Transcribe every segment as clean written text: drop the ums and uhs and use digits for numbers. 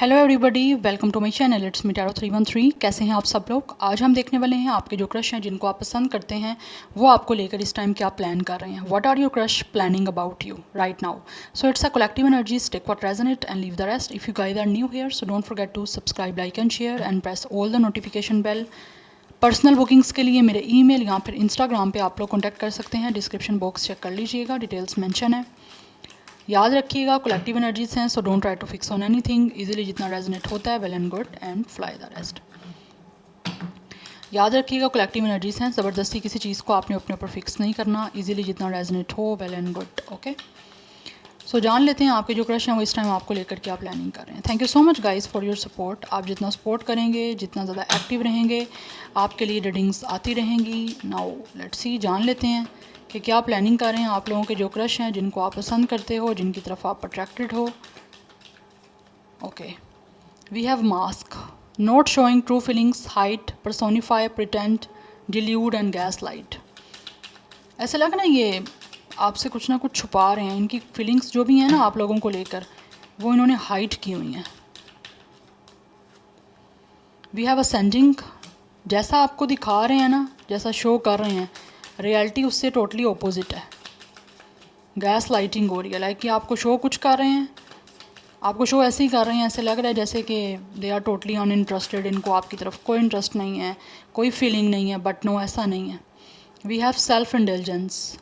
Hello everybody, welcome to my channel it's me tarot 313। कैसे हैं आप सब लोग। आज हम देखने वाले हैं आपके जो क्रश हैं, जिनको आप पसंद करते हैं, वो आपको लेकर इस टाइम क्या प्लान कर रहे हैं। What are your crush planning about you right now. So it's a collective energies, take what resonate and leave the rest. If you guys are new here so don't forget to subscribe, like and share and press all the notification bell. Personal bookings के लिए मेरे email या फिर Instagram पे आप लोग contact कर सकते हैं। डिस्क्रिप्शन बॉक्स चेक कर लीजिएगा, डिटेल्स मेंशन है। याद रखिएगा कलेक्टिव एनर्जीज हैं, so don't try to fix on anything. Easily जितना रेजोनेट होता है well and good and fly the rest. याद रखिएगा कलेक्टिव एनर्जीज हैं, ज़बरदस्ती किसी चीज़ को आपने अपने ऊपर फिक्स नहीं करना। इजीली जितना रेजोनेट हो वेल एंड गुड। ओके, सो जान लेते हैं आपके जो क्रश हैं वो इस टाइम आपको लेकर क्या प्लानिंग कर रहे हैं। Thank you so much guys for your support. आप जितना सपोर्ट करेंगे, जितना ज़्यादा एक्टिव रहेंगे, आपके लिए रीडिंग्स आती रहेंगी। नाउ लेट्स सी, जान लेते हैं कि क्या प्लानिंग कर रहे हैं आप लोगों के जो क्रश हैं, जिनको आप पसंद करते हो, जिनकी तरफ आप अट्रैक्टेड हो। Okay, we have mask, not showing true feelings, hide, personify, pretend, delude and gaslight. ऐसा लग रहा है ये आपसे कुछ ना कुछ छुपा रहे हैं। इनकी फीलिंग्स जो भी हैं ना आप लोगों को लेकर, वो इन्होंने हाइड की हुई हैं। वी हैव असेंडिंग, जैसा आपको दिखा रहे हैं ना, जैसा शो कर रहे हैं, रियलिटी उससे टोटली ऑपोजिट है। गैस लाइटिंग हो रही है, लाइक कि आपको शो कुछ कर रहे हैं, आपको शो ऐसे ही कर रहे हैं, ऐसे लग रहा है जैसे कि दे आर टोटली अनइंटरेस्टेड। इनको आपकी तरफ कोई इंटरेस्ट नहीं है, कोई फीलिंग नहीं है। बट नो, ऐसा नहीं है। वी हैव सेल्फ इंडल्जेंस,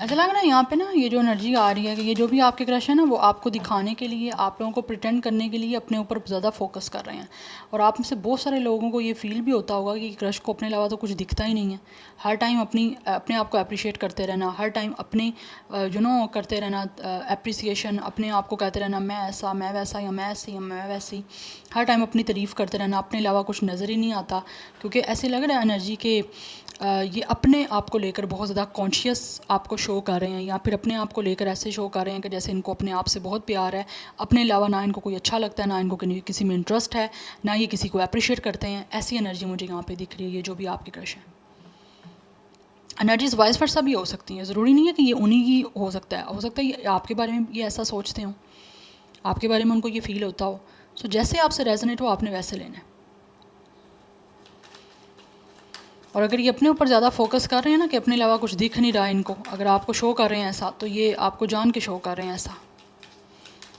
ऐसा लग रहा है यहाँ पे ना, ये जो एनर्जी आ रही है कि ये जो भी आपके क्रश है ना, वो आपको दिखाने के लिए, आप लोगों को प्रिटेंड करने के लिए अपने ऊपर ज़्यादा फोकस कर रहे हैं। और आप में से बहुत सारे लोगों को ये फील भी होता होगा कि क्रश को अपने अलावा तो कुछ दिखता ही नहीं है। हर टाइम अपने आप को अप्रिशिएट करते रहना, हर टाइम अपने करते रहना अप्रिसिएशन, अपने आप को कहते रहना मैं ऐसा, मैं वैसा, या मैं ऐसी, या मैं वैसी। हर टाइम अपनी तारीफ़ करते रहना, अपने अलावा कुछ नज़र ही नहीं आता। क्योंकि ऐसे लग रहा है एनर्जी के ये अपने आप को लेकर बहुत ज़्यादा कॉन्शियस आपको शो कर रहे हैं, या फिर अपने आप को लेकर ऐसे शो कर रहे हैं कि जैसे इनको अपने आप से बहुत प्यार है। अपने अलावा ना इनको कोई अच्छा लगता है, ना इनको किसी में इंटरेस्ट है, ना ये किसी को अप्रिशिएट करते हैं। ऐसी एनर्जी मुझे यहाँ पे दिख रही है, ये जो भी आपके क्रश है। एनर्जीज वाइस वर्सा भी हो सकती हैं, ज़रूरी नहीं है कि ये उन्हीं की हो सकता है ये आपके बारे में ये ऐसा सोचते हो, आपके बारे में उनको ये फील होता हो। सो जैसे आपसे रेजोनेट हो आपने वैसे लेना है। और अगर ये अपने ऊपर ज़्यादा फोकस कर रहे हैं ना कि अपने अलावा कुछ दिख नहीं रहा है इनको, अगर आपको शो कर रहे हैं ऐसा, तो ये आपको जान के शो कर रहे हैं ऐसा,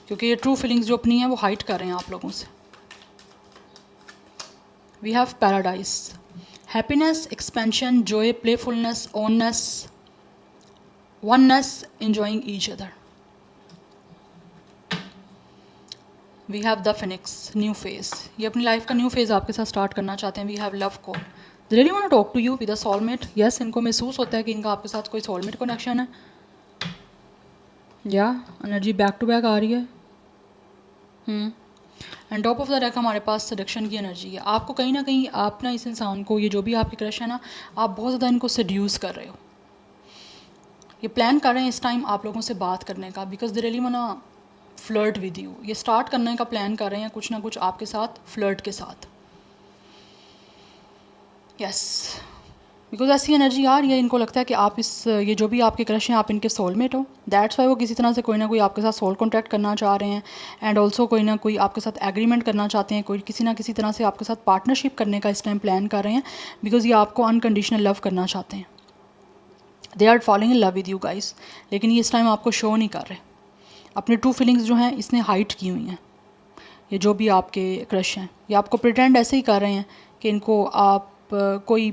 क्योंकि ये ट्रू फीलिंग्स जो अपनी हैं वो हाइड कर रहे हैं आप लोगों से। We have paradise, happiness, expansion, joy, playfulness, oneness, oneness, enjoying each other. We have the phoenix, new phase, ये अपनी लाइफ का न्यू फेज़ आपके साथ स्टार्ट करना चाहते हैं। वी हैव लव को, they really want to talk to you with a soulmate. Yes, इनको महसूस होता है कि इनका आपके साथ कोई सोलमेट कनेक्शन है। या एनर्जी बैक टू बैक आ रही है। And top of the rack हमारे पास सडक्शन की एनर्जी है। आपको कहीं ना कहीं आप ना इस इंसान को, ये जो भी आपके क्रश है ना, आप बहुत ज़्यादा इनको सड्यूस कर रहे हो। ये प्लान कर रहे हैं इस टाइम आप लोगों से बात करने का, because they really want flirt with you. ये स्टार्ट करने का प्लान कर रहे हैं कुछ ना कुछ आपके साथ, फ्लर्ट के साथ। यस, बिकॉज ऐसी एनर्जी आ रही है, इनको लगता है कि आप ये जो भी आपके क्रश हैं आप इनके सोलमेट हो। दैट्स वाई वो किसी तरह से कोई ना कोई आपके साथ सोल कॉन्ट्रैक्ट करना चाह रहे हैं, एंड ऑल्सो कोई ना कोई आपके साथ एग्रीमेंट करना चाहते हैं, कोई किसी ना किसी तरह से आपके साथ पार्टनरशिप करने का इस टाइम प्लान कर रहे हैं, बिकॉज ये आपको अनकंडीशनल लव करना चाहते हैं। They are following in love with you guys, लेकिन ये इस टाइम आपको शो नहीं कर रहे। अपने ट्रू फीलिंग्स जो हैं इसने हाइड की हुई हैं। ये जो भी आपके क्रश हैं ये आपको प्रिटेंड ऐसे ही कर रहे हैं कि इनको आप कोई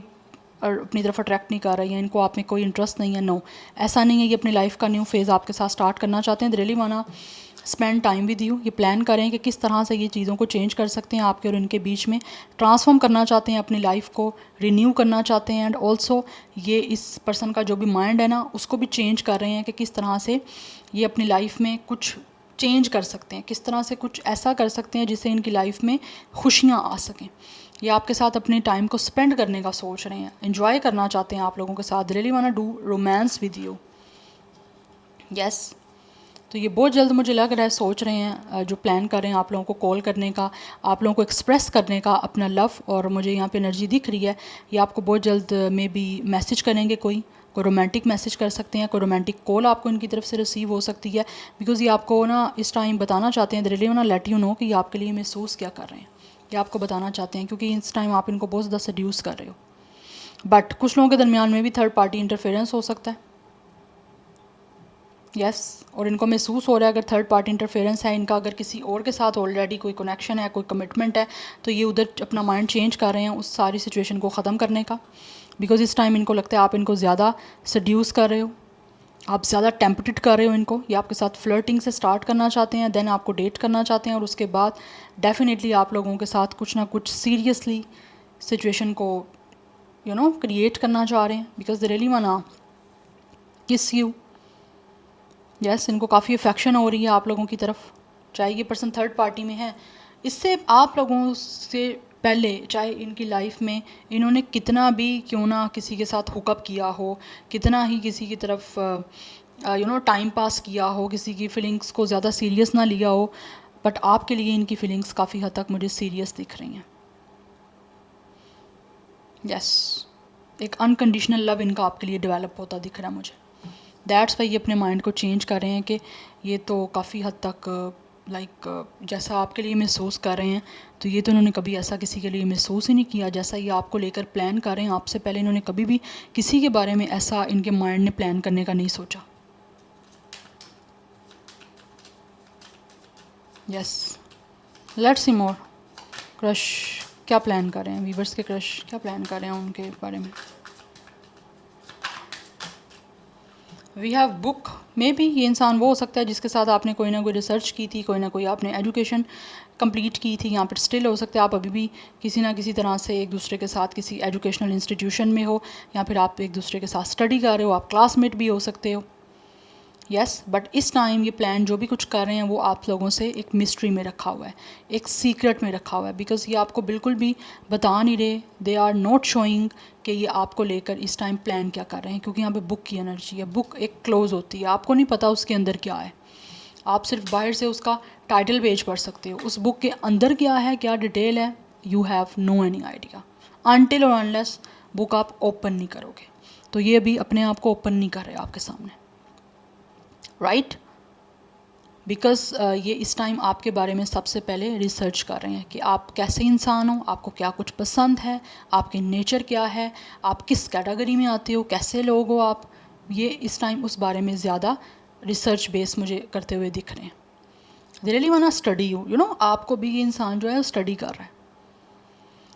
अपनी तरफ अट्रैक्ट नहीं कर रही है, इनको आप में कोई इंटरेस्ट नहीं है। नो, ऐसा नहीं है। ये अपनी लाइफ का न्यू फेज़ आपके साथ स्टार्ट करना चाहते हैं। They really want spend time with you. ये प्लान करें कि किस तरह से ये चीज़ों को चेंज कर सकते हैं आपके और इनके बीच में, ट्रांसफॉर्म करना चाहते हैं अपनी लाइफ को, रिन्यू करना चाहते हैं। एंड ऑल्सो ये इस पर्सन का जो भी माइंड है ना, उसको भी चेंज कर रहे हैं कि किस तरह से ये अपनी लाइफ में कुछ चेंज कर सकते हैं, किस तरह से कुछ ऐसा कर सकते हैं जिससे इनकी लाइफ में खुशियाँ आ सकें। ये आपके साथ अपने टाइम को स्पेंड करने का सोच रहे हैं, एंजॉय करना चाहते हैं आप लोगों के साथ। Really want to do romance with you. Yes, तो ये बहुत जल्द मुझे लग रहा है सोच रहे हैं, जो प्लान कर रहे हैं आप लोगों को कॉल करने का, आप लोगों को एक्सप्रेस करने का अपना लव। और मुझे यहाँ पे एनर्जी दिख रही है, ये आपको बहुत जल्द में भी मैसेज करेंगे, कोई कोई रोमांटिक मैसेज कर सकते हैं, कोई रोमांटिक कॉल आपको इनकी तरफ से रिसीव हो सकती है, बिकॉज़ ये आपको ना इस टाइम बताना चाहते हैं, they really want to let you know कि ये आपके लिए महसूस क्या कर रहे हैं, ये आपको बताना चाहते हैं, क्योंकि इस टाइम आप इनको बहुत ज़्यादा सड्यूस कर रहे हो। बट कुछ लोगों के दरमियान में भी थर्ड पार्टी इंटरफेरेंस हो सकता है, यस और इनको महसूस हो रहा है अगर थर्ड पार्टी इंटरफेरेंस है इनका, अगर किसी और के साथ ऑलरेडी कोई कनेक्शन है, कोई कमिटमेंट है, तो ये उधर अपना माइंड चेंज कर रहे हैं उस सारी सिचुएशन को ख़त्म करने का, बिकॉज इस टाइम इनको लगता है आप इनको ज़्यादा सड्यूस कर रहे हो, आप ज़्यादा टेम्पटेड कर रहे हो इनको, ये आपके साथ फ्लर्टिंग से स्टार्ट करना चाहते हैं, देन आपको डेट करना चाहते हैं, और उसके बाद डेफिनेटली आप लोगों के साथ कुछ ना कुछ सीरियसली सिचुएशन को क्रिएट करना चाह रहे हैं, बिकॉज दे रियली वांट किस यू। यस इनको काफ़ी अफेक्शन हो रही है आप लोगों की तरफ, चाहे ये पर्सन थर्ड पार्टी में है। इससे आप लोगों से पहले चाहे इनकी लाइफ में इन्होंने कितना भी क्यों ना किसी के साथ हुकअप किया हो, कितना ही किसी की तरफ टाइम पास किया हो, किसी की फीलिंग्स को ज़्यादा सीरियस ना लिया हो, बट आपके लिए इनकी फीलिंग्स काफ़ी हद तक मुझे सीरियस दिख रही हैं। यस एक अनकंडीशनल लव इनका आपके लिए डेवलप होता दिख रहा है मुझे। दैट्स वाई ये अपने माइंड को चेंज कर रहे हैं कि ये तो काफ़ी हद तक जैसा आपके लिए महसूस कर रहे हैं, तो ये तो इन्होंने कभी ऐसा किसी के लिए महसूस ही नहीं किया जैसा ये आपको लेकर प्लान कर रहे हैं। आपसे पहले इन्होंने कभी भी किसी के बारे में ऐसा इनके माइंड ने प्लान करने का नहीं सोचा। Yes let's see more. Crush क्या प्लान कर रहे हैं, वीवर्स के क्रश क्या प्लान कर रहे हैं उनके बारे में। वी हैव बुक में भी ये इंसान वो हो सकता है जिसके साथ आपने कोई ना कोई रिसर्च की थी, कोई ना कोई आपने एजुकेशन कंप्लीट की थी, यहाँ पर स्टिल हो सकता है आप अभी भी किसी ना किसी तरह से एक दूसरे के साथ किसी एजुकेशनल इंस्टीट्यूशन में हो, या फिर आप एक दूसरे के साथ स्टडी कर रहे हो, आप क्लासमेट भी हो सकते हो। यस बट इस टाइम ये प्लान जो भी कुछ कर रहे हैं वो आप लोगों से एक मिस्ट्री में रखा हुआ है, एक सीक्रेट में रखा हुआ है, बिकॉज ये आपको बिल्कुल भी बता नहीं रहे, दे आर नॉट शोइंग कि ये आपको लेकर इस टाइम प्लान क्या कर रहे हैं, क्योंकि यहाँ पे बुक की एनर्जी है। बुक एक क्लोज होती है, आपको नहीं पता उसके अंदर क्या है, आप सिर्फ बाहर से उसका टाइटल पेज पढ़ सकते हो, उस बुक के अंदर क्या है, क्या डिटेल है, you have no any idea until और अनलेस बुक आप ओपन नहीं करोगे। तो ये अभी अपने आप को ओपन नहीं कर रहे आपके सामने, राइट बिकॉज ये इस टाइम आपके बारे में सबसे पहले रिसर्च कर रहे हैं कि आप कैसे इंसान हो, आपको क्या कुछ पसंद है, आपके नेचर क्या है, आप किस कैटेगरी में आते हो, कैसे लोग हो आप, ये इस टाइम उस बारे में ज़्यादा रिसर्च बेस मुझे करते हुए दिख रहे हैं। They really want to study you, आपको भी ये इंसान जो है स्टडी कर रहा है,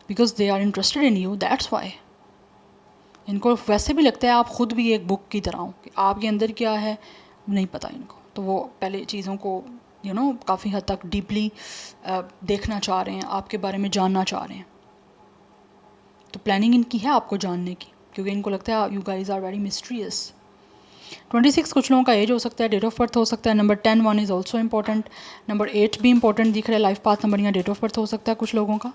because they are interested in you, that's why. इनको वैसे भी लगता है आप ख़ुद भी एक बुक की तरह हो, कि आपके अंदर क्या है नहीं पता इनको, तो वो पहले चीज़ों को काफ़ी हद तक डीपली देखना चाह रहे हैं, आपके बारे में जानना चाह रहे हैं। तो प्लानिंग इनकी है आपको जानने की, क्योंकि इनको लगता है you guys are very mysterious. 26 कुछ लोगों का एज हो सकता है, डेट ऑफ बर्थ हो सकता है, number 10 1 is also important, number 8 भी इंपॉर्टेंट दिख रहा है, लाइफ पाथ नंबर या डेट ऑफ बर्थ हो सकता है कुछ लोगों का।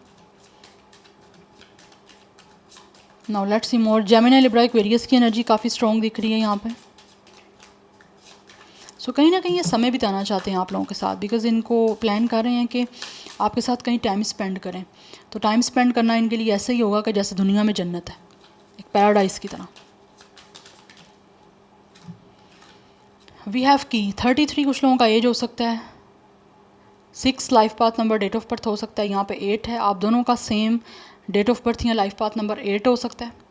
Now let's see more. Gemini Libra Aquarius की एनर्जी काफ़ी स्ट्रॉन्ग दिख रही है यहाँ पे। सो कहीं ना कहीं ये समय बिताना चाहते हैं आप लोगों के साथ, बिकॉज इनको प्लान कर रहे हैं कि आपके साथ कहीं टाइम स्पेंड करें। तो टाइम स्पेंड करना इनके लिए ऐसे ही होगा कि जैसे दुनिया में जन्नत है, एक पैराडाइज की तरह। वी हैव की 33 कुछ लोगों का एज हो सकता है, 6 life path number, date of birth हो सकता है यहाँ पे 8 है, आप दोनों का सेम डेट ऑफ बर्थ या लाइफ पाथ नंबर 8 हो सकता है।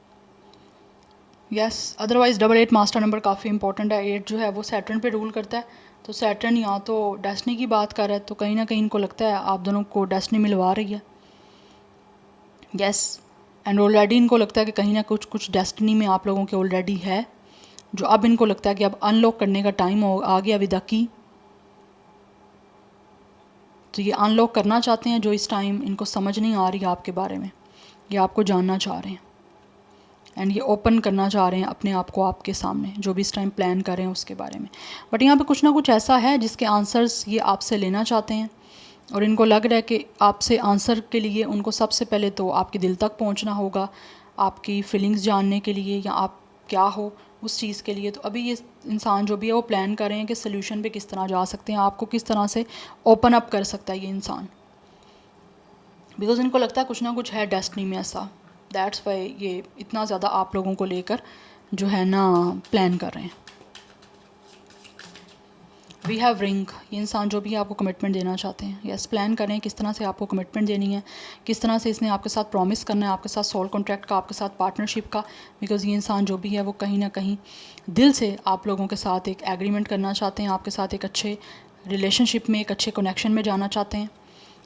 यस अदरवाइज़ 88 मास्टर नंबर काफ़ी इंपॉर्टेंट है। 8 जो है वो सैटर्न पे रूल करता है, तो सैटर्न यहाँ तो डेस्टिनी की बात कर रहा है, तो कहीं ना कहीं इनको लगता है आप दोनों को डेस्टिनी मिलवा रही है। यस एंड ऑलरेडी इनको लगता है कि कहीं ना कुछ डेस्टिनी में आप लोगों के ऑलरेडी है, जो अब इनको लगता है कि अब अनलॉक करने का टाइम आ गया विद द की। तो ये अनलॉक करना चाहते हैं जो इस टाइम इनको समझ नहीं आ रही है आपके बारे में, ये आपको जानना चाह रहे हैं, एंड ये ओपन करना चाह रहे हैं अपने आप को आपके सामने, जो भी इस टाइम प्लान कर रहे हैं उसके बारे में। बट यहाँ पे कुछ ना कुछ ऐसा है जिसके आंसर्स ये आपसे लेना चाहते हैं, और इनको लग रहा है कि आपसे आंसर के लिए उनको सबसे पहले तो आपके दिल तक पहुँचना होगा, आपकी फीलिंग्स जानने के लिए, या आप क्या हो उस चीज़ के लिए। तो अभी ये इंसान जो भी है वो प्लान कर रहे हैं कि सोल्यूशन पे किस तरह जा सकते हैं, आपको किस तरह से ओपन अप कर सकता है ये इंसान, बिकॉज इनको लगता है कुछ ना कुछ है डेस्टिनी में ऐसा। दैट्स वाई ये इतना ज़्यादा आप लोगों को लेकर जो है ना प्लान कर रहे हैं। वी हैव रिंग, ये इंसान जो भी आपको कमिटमेंट देना चाहते हैं, यस प्लान करें किस तरह से आपको कमिटमेंट देनी है, किस तरह से इसने आपके साथ प्रॉमिस करना है, आपके साथ सोल कॉन्ट्रैक्ट का, आपके साथ पार्टनरशिप का। बिकॉज़ ये इंसान जो भी है वो कहीं ना कहीं दिल से आप लोगों के साथ एक एग्रीमेंट करना चाहते हैं, आपके साथ एक अच्छे रिलेशनशिप में, एक अच्छे कनेक्शन में जाना चाहते हैं,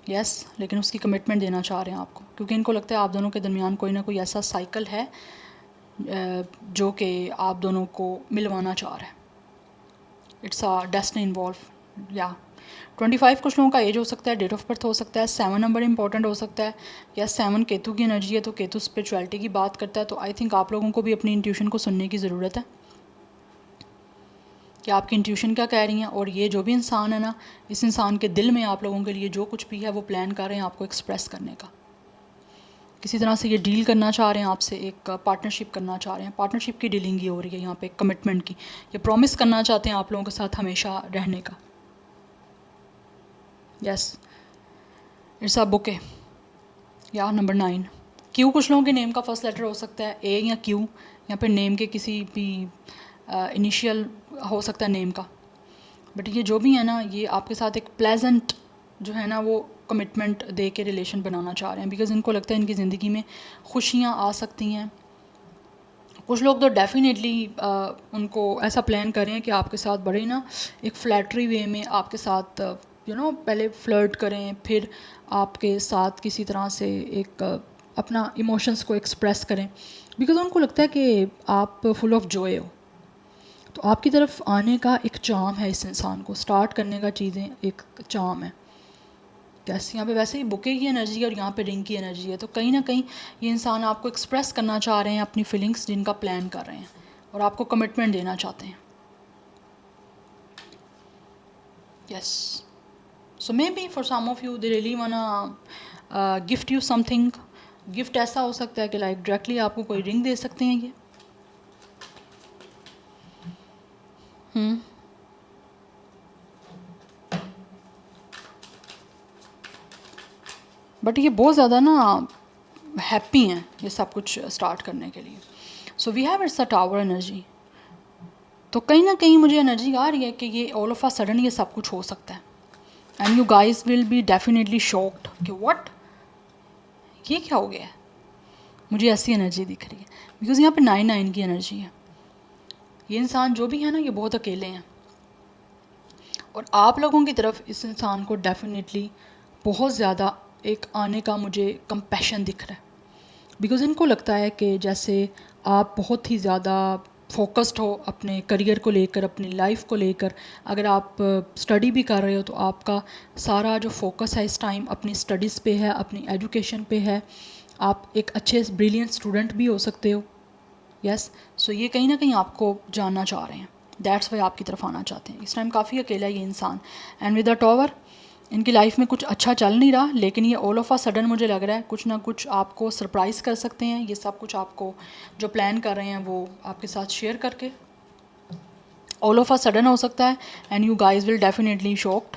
यस लेकिन उसकी कमिटमेंट देना चाह रहे हैं आपको, क्योंकि इनको लगता है आप दोनों के दरमियान कोई ना कोई ऐसा साइकिल है जो कि आप दोनों को मिलवाना चाह रहा है। इट्स अ डेस्टिनी इन्वॉल्व या 25 कुछ लोगों का एज हो सकता है, डेट ऑफ बर्थ हो सकता है, 7 नंबर इंपॉर्टेंट हो सकता है, या 7 केतु की एनर्जी है तो केतु स्पिरिचुअलिटी की बात करता है। तो आई थिंक आप लोगों को भी अपनी इंट्यूशन को सुनने की ज़रूरत है कि आपकी इंट्यूशन क्या कह रही हैं। और ये जो भी इंसान है ना, इस इंसान के दिल में आप लोगों के लिए जो कुछ भी है वो प्लान कर रहे हैं आपको एक्सप्रेस करने का। किसी तरह से ये डील करना चाह रहे हैं आपसे, एक पार्टनरशिप करना चाह रहे हैं, पार्टनरशिप की डीलिंग ये हो रही है यहाँ पे, कमिटमेंट की, ये प्रॉमिस करना चाहते हैं आप लोगों के साथ हमेशा रहने का। यस इट्स अ बुके या नंबर 9 क्यू, कुछ लोगों के नेम का फर्स्ट लेटर हो सकता है ए या क्यू, या फिर नेम के किसी भी इनिशियल हो सकता है नेम का। बट ये जो भी है ना, ये आपके साथ एक प्लेजेंट जो है ना वो कमिटमेंट दे के रिलेशन बनाना चाह रहे हैं। बिकॉज़ इनको लगता है इनकी ज़िंदगी में खुशियाँ आ सकती हैं। कुछ लोग तो डेफिनेटली उनको ऐसा प्लान कर रहे हैं कि आपके साथ बड़े ना एक फ्लैटरी वे में आपके साथ पहले फ्लर्ट करें, फिर आपके साथ किसी तरह से एक अपना इमोशंस को एक्सप्रेस करें। बिकॉज़ उनको लगता है कि आप फुल ऑफ जॉय हो, तो आपकी तरफ आने का एक चार्म है, इस इंसान को स्टार्ट करने का चीज़ें एक चार्म है। कैसे यहाँ पे वैसे ही बुके की एनर्जी है और यहाँ पे रिंग की एनर्जी है, तो कहीं ना कहीं ये इंसान आपको एक्सप्रेस करना चाह रहे हैं अपनी फीलिंग्स जिनका प्लान कर रहे हैं और आपको कमिटमेंट देना चाहते हैं। Yes so maybe for some of you they really wanna gift you something. Gift ऐसा हो सकता है कि लाइक डायरेक्टली आपको कोई रिंग दे सकते हैं ये। बट ये बहुत ज़्यादा ना हैप्पी हैं ये सब कुछ स्टार्ट करने के लिए। So we have it's a tower energy. तो कहीं ना कहीं मुझे एनर्जी आ रही है कि ये ऑल ऑफ अ सडन ये सब कुछ हो सकता है, and you guys will be definitely shocked कि व्हाट, ये क्या हो गया है। मुझे ऐसी एनर्जी दिख रही है बिकॉज यहाँ पे 9 की एनर्जी है। ये इंसान जो भी है ना ये बहुत अकेले हैं, और आप लोगों की तरफ इस इंसान को डेफिनेटली बहुत ज़्यादा एक आने का मुझे कंपैशन दिख रहा है। बिकॉज़ इनको लगता है कि जैसे आप बहुत ही ज़्यादा फोकस्ड हो अपने करियर को लेकर, अपनी लाइफ को लेकर। अगर आप स्टडी भी कर रहे हो तो आपका सारा जो फोकस है इस टाइम अपनी स्टडीज़ पे है, अपनी एजुकेशन पे है। आप एक अच्छे ब्रिलियंट स्टूडेंट भी हो सकते हो। यस सो ये कहीं ना कहीं आपको जानना चाह रहे हैं, दैट्स वाई आपकी तरफ आना चाहते हैं। इस टाइम काफ़ी अकेला है ये इंसान, एंड विद द टॉवर इनकी लाइफ में कुछ अच्छा चल नहीं रहा, लेकिन ये ऑल ऑफ अ सडन मुझे लग रहा है कुछ ना कुछ आपको सरप्राइज़ कर सकते हैं। ये सब कुछ आपको जो प्लान कर रहे हैं वो आपके साथ शेयर करके ऑल ऑफ अ सडन हो सकता है, and you guys will definitely shocked.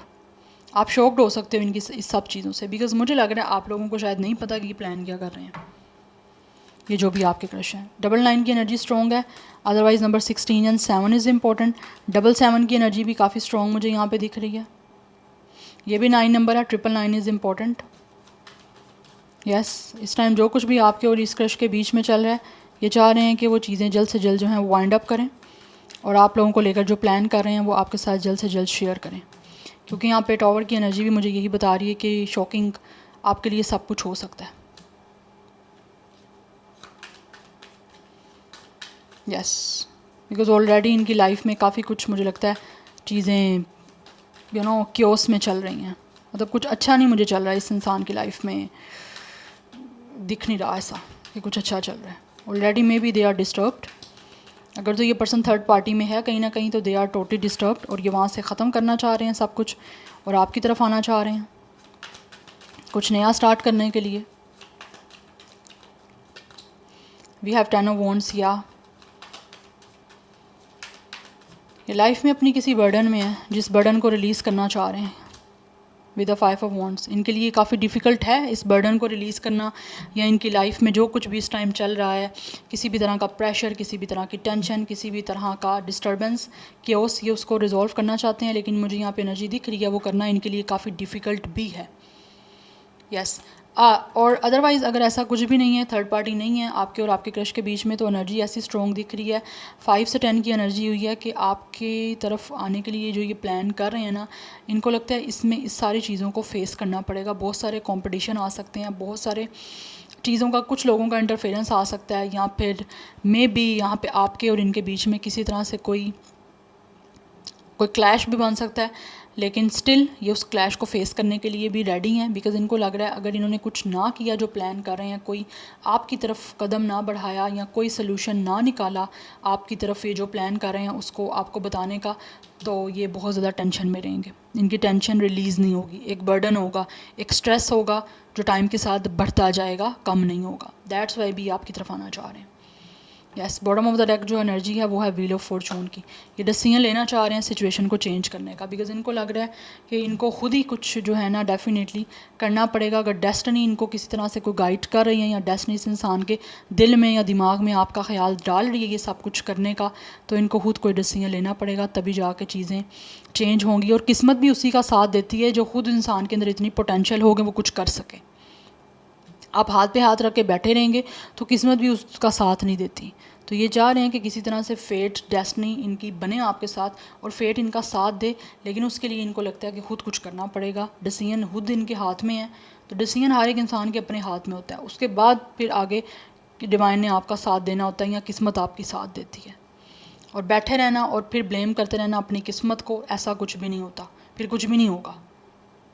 आप शॉक्ड हो सकते हो इनकी इस सब चीज़ों से, बिकॉज मुझे लग रहा है आप लोगों को शायद नहीं पता कि ये प्लान क्या कर रहे हैं ये जो भी आपके क्रश हैं। 9 की एनर्जी स्ट्रॉन्ग है, otherwise number 16 and 7 is important. 7 की एनर्जी भी काफ़ी स्ट्रॉन्ग मुझे यहाँ पे दिख रही है। ये भी 9 नंबर है, 999 इज़ इम्पॉर्टेंट। यस इस टाइम जो कुछ भी आपके और इस क्रश के बीच में चल रहा है, ये चाह रहे हैं कि वो चीज़ें जल्द से जल्द जो हैं वो वाइंड अप करें, और आप लोगों को लेकर जो प्लान कर रहे हैं वो आपके साथ जल्द से जल्द शेयर करें। क्योंकि यहाँ पे टावर की एनर्जी भी मुझे यही बता रही है कि शॉकिंग आपके लिए सब कुछ हो सकता है। यस बिकॉज ऑलरेडी इनकी लाइफ में काफ़ी कुछ मुझे लगता है चीज़ें क्योस में चल रही हैं। मतलब कुछ अच्छा नहीं मुझे चल रहा है इस इंसान की लाइफ में, दिख नहीं रहा ऐसा कि कुछ अच्छा चल रहा है। Already maybe they are disturbed. अगर तो ये पर्सन थर्ड पार्टी में है कहीं ना कहीं, तो दे आर टोटली डिस्टर्ब्ड, और ये वहाँ से ख़त्म करना चाह रहे हैं सब कुछ और आपकी तरफ आना चाह रहे हैं कुछ नया स्टार्ट करने के लिए। We have 10 of wands. या ये लाइफ में अपनी किसी बर्डन में है, जिस बर्डन को रिलीज़ करना चाह रहे हैं। With the 5 of wands. इनके लिए काफ़ी डिफ़िकल्ट है इस बर्डन को रिलीज़ करना, या इनकी लाइफ में जो कुछ भी इस टाइम चल रहा है, किसी भी तरह का प्रेशर, किसी भी तरह की टेंशन, किसी भी तरह का डिस्टर्बेंस, केओस, ये उसको रिजॉल्व करना चाहते हैं, लेकिन मुझे यहाँ पे एनर्जी दिख रही है वो करना इनके लिए काफ़ी डिफ़िकल्ट भी है। यस और अदरवाइज़ अगर ऐसा कुछ भी नहीं है, थर्ड पार्टी नहीं है आपके और आपके क्रश के बीच में, तो एनर्जी ऐसी स्ट्रॉन्ग दिख रही है। 5 से 10 की एनर्जी हुई है कि आपकी तरफ आने के लिए जो ये प्लान कर रहे हैं ना, इनको लगता है इसमें इस सारी चीज़ों को फेस करना पड़ेगा। बहुत सारे कंपटीशन आ सकते हैं, बहुत सारे चीज़ों का, कुछ लोगों का इंटरफेरेंस आ सकता है, या फिर मे बी यहाँ पे आपके और इनके बीच में किसी तरह से कोई क्लैश भी बन सकता है। लेकिन स्टिल ये उस क्लैश को फेस करने के लिए भी रेडी हैं, बिकॉज़ इनको लग रहा है अगर इन्होंने कुछ ना किया जो प्लान कर रहे हैं, कोई आपकी तरफ कदम ना बढ़ाया या कोई सलूशन ना निकाला आपकी तरफ, ये जो प्लान कर रहे हैं उसको आपको बताने का, तो ये बहुत ज़्यादा टेंशन में रहेंगे। इनकी टेंशन रिलीज़ नहीं होगी, एक बर्डन होगा, एक स्ट्रेस होगा जो टाइम के साथ बढ़ता जाएगा, कम नहीं होगा। दैट्स वाई भी आपकी तरफ आना चाह रहे हैं। Yes, bottom of the deck जो एनर्जी है वो है व्हील ऑफ फॉर्चून की। ये डिसीजन लेना चाह रहे हैं सिचुएशन को चेंज करने का, बिकॉज इनको लग रहा है कि इनको खुद ही कुछ जो है ना डेफिनेटली करना पड़ेगा। अगर डेस्टिनी इनको किसी तरह से कोई गाइड कर रही है, या डेस्टिनी इस इंसान के दिल में या दिमाग में आपका ख्याल डाल रही है ये सब कुछ करने का, तो इनको खुद कोई डिसीजन लेना पड़ेगा, तभी जाके चीज़ें चेंज होंगी। और किस्मत भी उसी का साथ देती है जो खुद इंसान के अंदर इतनी पोटेंशियल हो गए वो कुछ कर सके। आप हाथ पे हाथ रख के बैठे रहेंगे तो किस्मत भी उसका साथ नहीं देती। तो ये चाह रहे हैं कि किसी तरह से फेट, डेस्टिनी इनकी बने आपके साथ, और फेट इनका साथ दे, लेकिन उसके लिए इनको लगता है कि खुद कुछ करना पड़ेगा। डिसीजन खुद इनके हाथ में है, तो डिसीजन हर एक इंसान के अपने हाथ में होता है। उसके बाद फिर आगे डिवाइन ने आपका साथ देना होता है, या किस्मत आपकी साथ देती है। और बैठे रहना और फिर ब्लेम करते रहना अपनी किस्मत को, ऐसा कुछ भी नहीं होता, फिर कुछ भी नहीं होगा,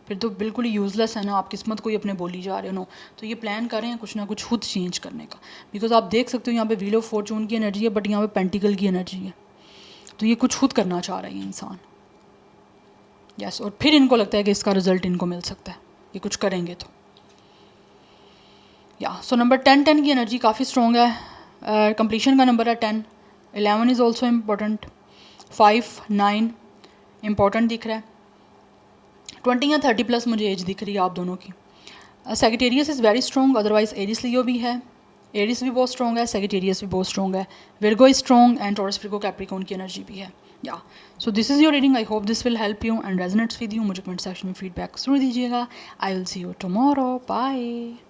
फिर तो बिल्कुल ही यूज़लेस है ना, आप किस्मत को ही अपने बोली जा रहे हो। तो ये प्लान कर रहे हैं कुछ ना कुछ खुद चेंज करने का, बिकॉज आप देख सकते हो यहाँ पे व्हील ऑफ फॉर्चून की एनर्जी है, बट यहाँ पे पेंटिकल की एनर्जी है। तो ये कुछ खुद करना चाह रहा है ये इंसान। यस, और फिर इनको लगता है कि इसका रिजल्ट इनको मिल सकता है, ये कुछ करेंगे तो। या सो नंबर 10 की एनर्जी काफ़ी स्ट्रॉन्ग है। कंप्लीशन का नंबर है 10। 11 इज़ ऑल्सो इम्पोर्टेंट। 5, 9 इम्पोर्टेंट दिख रहा है। 20 या 30 प्लस मुझे एज दिख रही है आप दोनों की। Sagittarius is very strong, otherwise Aries Leo भी है। एरिस भी बहुत स्ट्रॉन्ग है, सेगिटेरियस भी बहुत स्ट्रॉन्ग है, Virgo is strong, and Taurus Virgo Capricorn की एनर्जी भी है। या so this is your reading. I hope this will help you and resonates with you. मुझे कमेंट सेक्शन में फीडबैक जरूर दीजिएगा। I will see you tomorrow. Bye.